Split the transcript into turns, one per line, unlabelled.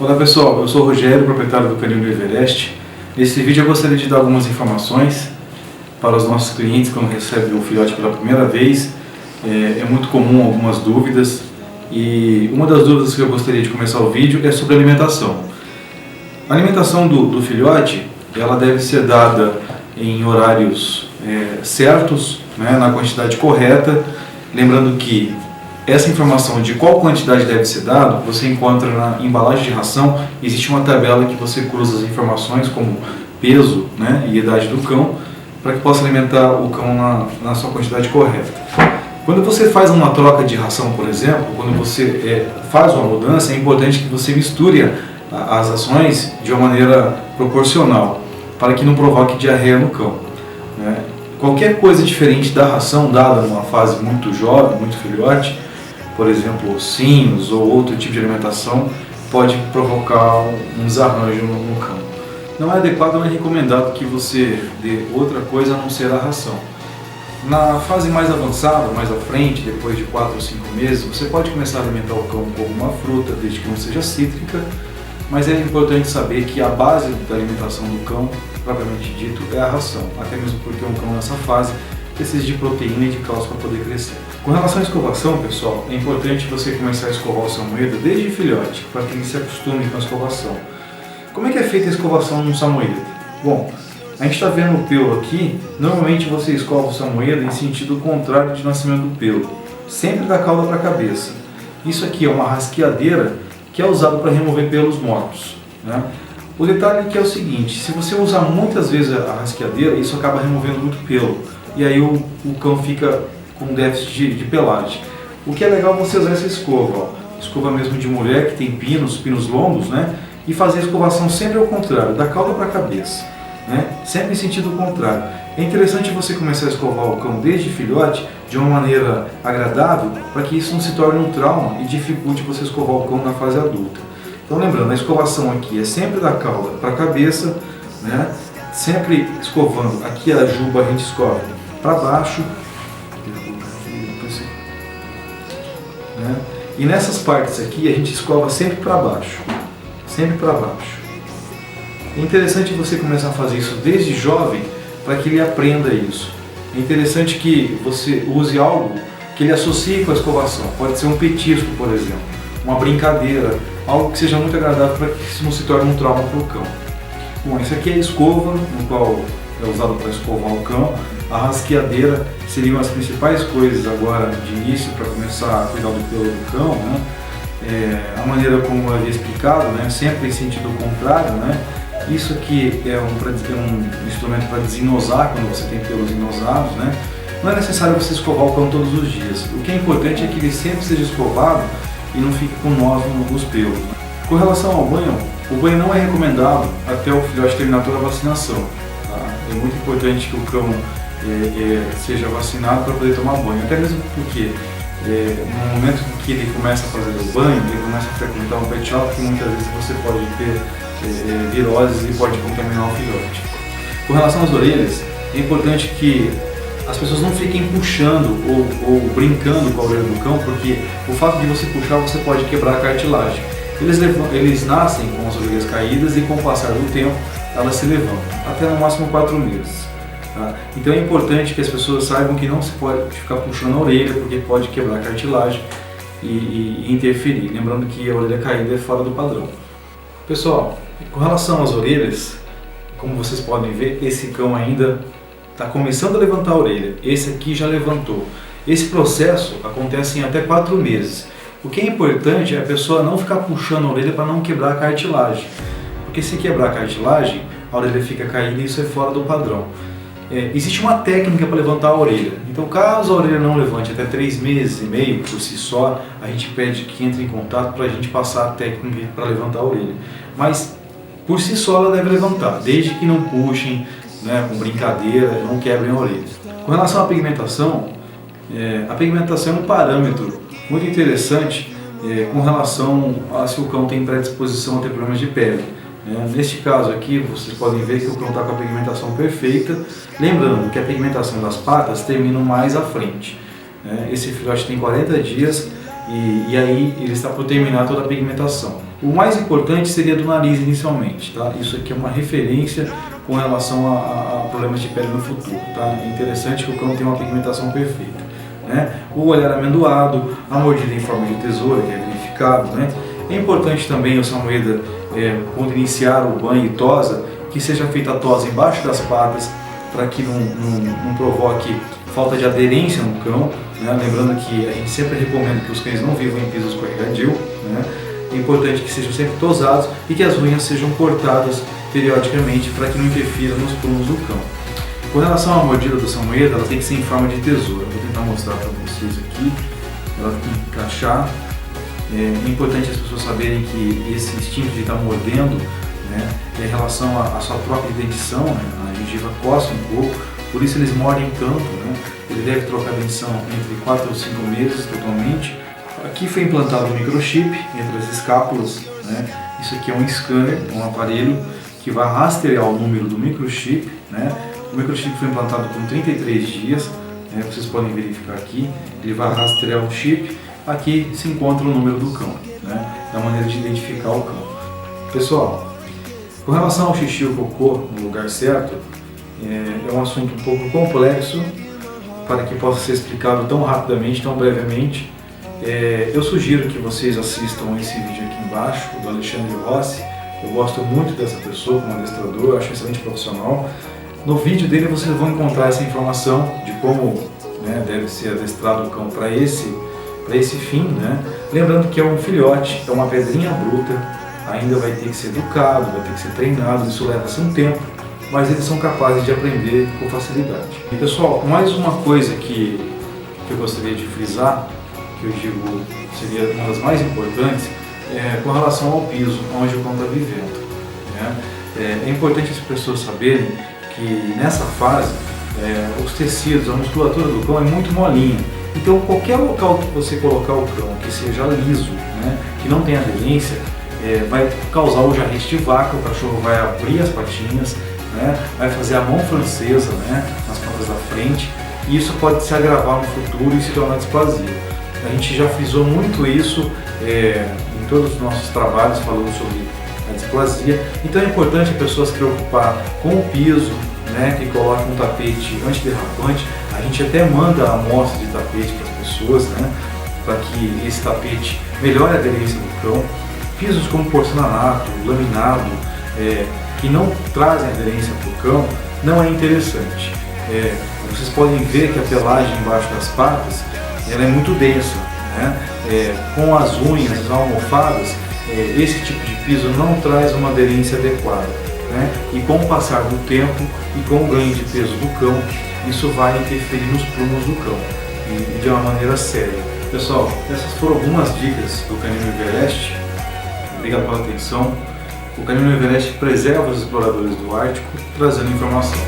Olá pessoal, eu sou o Rogério, proprietário do Canil do Everest. Nesse vídeo eu gostaria de dar algumas informações para os nossos clientes quando recebem o filhote pela primeira vez. É muito comum algumas dúvidas e uma das dúvidas que eu gostaria de começar o vídeo é sobre alimentação. A alimentação do filhote ela deve ser dada em horários certos, né, na quantidade correta, lembrando que essa informação de qual quantidade deve ser dada, você encontra na embalagem de ração. Existe uma tabela que você cruza as informações como peso, né, e idade do cão, para que possa alimentar o cão na sua quantidade correta. Quando você faz uma troca de ração, por exemplo, quando você faz uma mudança, é importante que você misture as ações de uma maneira proporcional, para que não provoque diarreia no cão, né? Qualquer coisa diferente da ração dada numa fase muito jovem, muito filhote, por exemplo, ossinhos ou outro tipo de alimentação, pode provocar um desarranjo no cão. Não é adequado, não é recomendado que você dê outra coisa a não ser a ração. Na fase mais avançada, mais à frente, depois de 4 ou 5 meses, você pode começar a alimentar o cão com alguma fruta, desde que não seja cítrica, mas é importante saber que a base da alimentação do cão, propriamente dito, é a ração, até mesmo porque um cão nessa fase precisa de proteína e de cálcio para poder crescer. Com relação à escovação, pessoal, é importante você começar a escovar o samoedo desde filhote, para que ele se acostume com a escovação. Como é que é feita a escovação no samoedo? Bom, a gente está vendo o pelo aqui. Normalmente você escova o samoedo em sentido contrário de nascimento do pelo, sempre da cauda para a cabeça. Isso aqui é uma rasqueadeira que é usada para remover pelos mortos, né? O detalhe aqui é o seguinte: se você usar muitas vezes a rasqueadeira, isso acaba removendo muito pelo, e aí o cão fica com déficit de pelagem. O que é legal você usar essa escova, ó, escova mesmo de mulher que tem pinos longos, né? E fazer a escovação sempre ao contrário, da cauda para a cabeça, né? Sempre em sentido contrário. É interessante você começar a escovar o cão desde filhote de uma maneira agradável, para que isso não se torne um trauma e dificulte você escovar o cão na fase adulta. Então lembrando, a escovação aqui é sempre da cauda para a cabeça, né? Sempre escovando. Aqui a juba a gente escova para baixo, né? E nessas partes aqui a gente escova sempre para baixo, sempre para baixo. É interessante você começar a fazer isso desde jovem, para que ele aprenda isso. É interessante que você use algo que ele associe com a escovação. Pode ser um petisco, por exemplo, uma brincadeira, algo que seja muito agradável para que isso não se torne um trauma para o cão. Bom, isso aqui é a escova, no qual é usado para escovar o cão. A rasqueadeira seriam as principais coisas agora de início para começar a cuidar do pelo do cão, né? A maneira como eu havia explicado, né? Sempre em sentido contrário, né? Isso aqui é um instrumento para desenosar quando você tem pelos enosados, né? Não é necessário você escovar o cão todos os dias. O que é importante é que ele sempre seja escovado e não fique com nós nos pelos. Com relação ao banho, o banho não é recomendado até o filhote terminar toda a vacinação, tá? É muito importante que o cão seja vacinado para poder tomar banho, até mesmo porque no momento em que ele começa a fazer o banho, ele começa a frequentar um pet shop, que muitas vezes você pode ter viroses e pode contaminar o filhote. Com relação às orelhas, é importante que as pessoas não fiquem puxando ou brincando com a orelha do cão, porque o fato de você puxar, você pode quebrar a cartilagem. Eles nascem com as orelhas caídas e com o passar do tempo elas se levantam, até no máximo 4 meses. Tá? Então é importante que as pessoas saibam que não se pode ficar puxando a orelha, porque pode quebrar a cartilagem e interferir. Lembrando que a orelha caída é fora do padrão. Pessoal, com relação às orelhas, como vocês podem ver, esse cão ainda está começando a levantar a orelha. Esse aqui já levantou. Esse processo acontece em até 4 meses. O que é importante é a pessoa não ficar puxando a orelha para não quebrar a cartilagem. Porque se quebrar a cartilagem, a orelha fica caída e isso é fora do padrão. Existe uma técnica para levantar a orelha. Então, caso a orelha não levante até 3 meses e meio por si só, a gente pede que entre em contato para a gente passar a técnica para levantar a orelha. Mas, por si só, ela deve levantar, desde que não puxem, né, com brincadeira, não quebrem a orelha. Com relação à pigmentação é um parâmetro muito interessante com relação a se o cão tem predisposição a ter problemas de pele. Neste caso aqui, vocês podem ver que o cão está com a pigmentação perfeita, lembrando que a pigmentação das patas termina mais à frente. Esse filhote tem 40 dias e aí ele está por terminar toda a pigmentação. O mais importante seria do nariz inicialmente, tá? Isso aqui é uma referência com relação a problemas de pele no futuro, tá? É interessante que o cão tenha uma pigmentação perfeita, né? O olhar amendoado, a mordida em forma de tesoura, que é verificado, né? É importante também o Samoyeda, quando iniciar o banho e tosa, que seja feita a tosa embaixo das patas, para que não provoque falta de aderência no cão, né? Lembrando que a gente sempre recomenda que os cães não vivam em piso escorregadio, né? É importante que sejam sempre tosados e que as unhas sejam cortadas periodicamente para que não interfira nos plumos do cão. Com relação à mordida do Samoyeda, ela tem que ser em forma de tesoura. Vou tentar mostrar para vocês aqui. Ela tem que encaixar. É importante as pessoas saberem que esse instinto de estar mordendo, né, é em relação à sua própria dentição, né? A gengiva coça um pouco, por isso eles mordem tanto, né? Ele deve trocar a dentição entre 4 ou 5 meses totalmente. Aqui foi implantado um microchip entre as escápulas, né? Isso aqui é um scanner, um aparelho que vai rastrear o número do microchip, né? O microchip foi implantado com 33 dias, né? Vocês podem verificar aqui, ele vai rastrear o chip. Aqui se encontra o número do cão, né? É a maneira de identificar o cão. Pessoal, com relação ao xixi e o cocô no lugar certo, é um assunto um pouco complexo para que possa ser explicado tão rapidamente, tão brevemente. Eu sugiro que vocês assistam esse vídeo aqui embaixo, do Alexandre Rossi. Eu gosto muito dessa pessoa como adestrador, eu acho excelente profissional. No vídeo dele vocês vão encontrar essa informação de como, né, deve ser adestrado o cão para esse fim, né? Lembrando que é um filhote, é uma pedrinha bruta, ainda vai ter que ser educado, vai ter que ser treinado, isso leva-se um tempo, mas eles são capazes de aprender com facilidade. E pessoal, mais uma coisa que eu gostaria de frisar, que eu digo seria uma das mais importantes, com relação ao piso onde o cão está vivendo, né? É importante as pessoas saberem que nessa fase os tecidos, a musculatura do cão é muito molinha. Então qualquer local que você colocar o cão que seja liso, né, que não tenha aderência, vai causar o jarrete de vaca, o cachorro vai abrir as patinhas, né, vai fazer a mão francesa, né, nas patas da frente, e isso pode se agravar no futuro e se tornar displasia. A gente já frisou muito isso em todos os nossos trabalhos falando sobre a displasia. Então é importante a pessoa se preocupar com o piso, né, que coloca um tapete antiderrapante. A gente até manda a amostra de tapete para as pessoas, né, para que esse tapete melhore a aderência do cão. Pisos como porcelanato, laminado, que não trazem aderência para o cão, não é interessante. Vocês podem ver que a pelagem embaixo das patas ela é muito densa, né? Com as unhas, as almofadas, esse tipo de piso não traz uma aderência adequada, né? E com o passar do tempo e com o ganho de peso do cão, isso vai interferir nos plumos do cão e de uma maneira séria. Pessoal, essas foram algumas dicas do Canino Everest. Obrigado pela atenção. O Canino Everest preserva os exploradores do Ártico, trazendo informação.